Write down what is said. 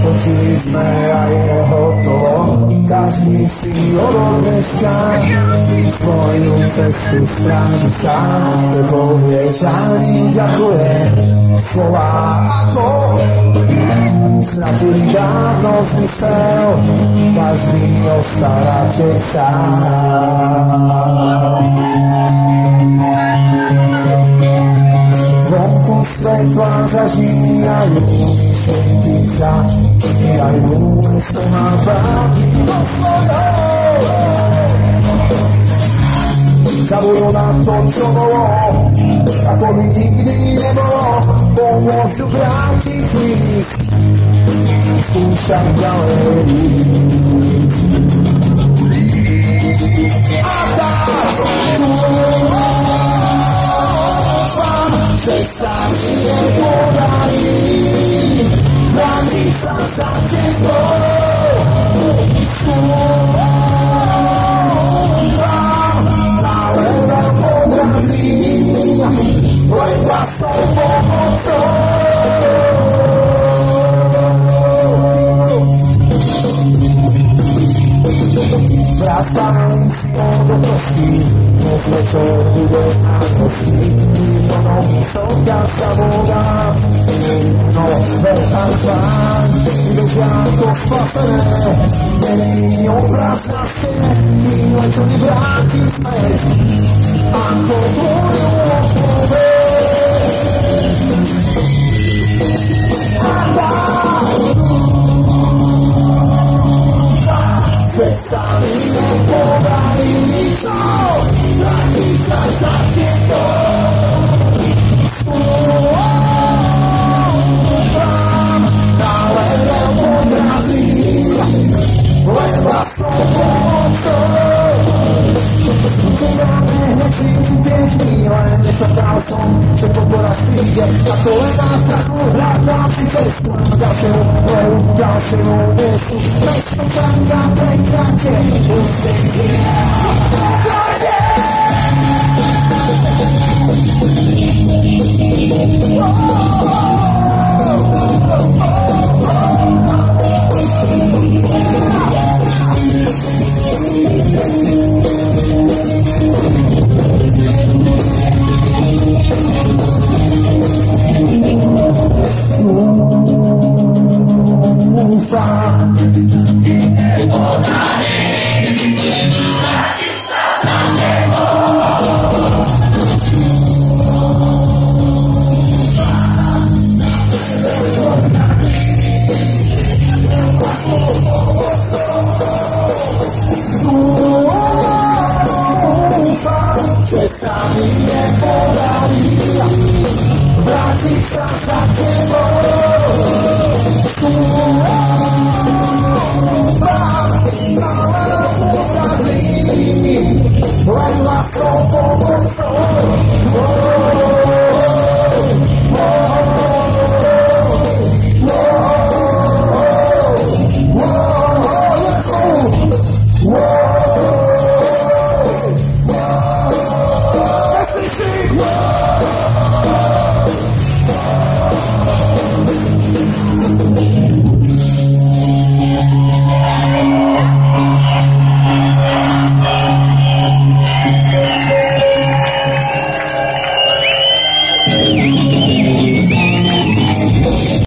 Skočili sme a je hotovo, každý si od dneška svoju cestu stráži sám, nepovieš ani ďakuje, slova ako stratili dávno zmysel, každý ostal radšej sám. Vonku svetla zažírajú, myšlenky sa čírajú, mesto má práky pod svojou. Zabujú na to, čo bolo, ako by nikdy nebolo, pomôžu vrátiť list, skúšam ďalej ísť. A tak dúfam, že sa mi nepodarí vrátiť sa za tebou. Len vlastnou pomocou. Vrátám si do prostí, dnes večer bude na kosti, miliónom slnka sa voda, no veľká tvár, bežia ako spasené, není obraz na stene, chvíle, čo mi vrátim späť, ako tvoju odpoveď. Že sa mi nepodarí ničo, vrátiť sa za tebou. Skúšam, ale nepodrazím, len vlastnou pomocou. Čekáme hneď tie chvíle, nečakal som, že to doraz príde, ako len na strachu hľadám si cestu k ďalšiemu boju, k ďalšiemu miestu. Mesto čaká prekratie, ústenie prekratie. Dúfam,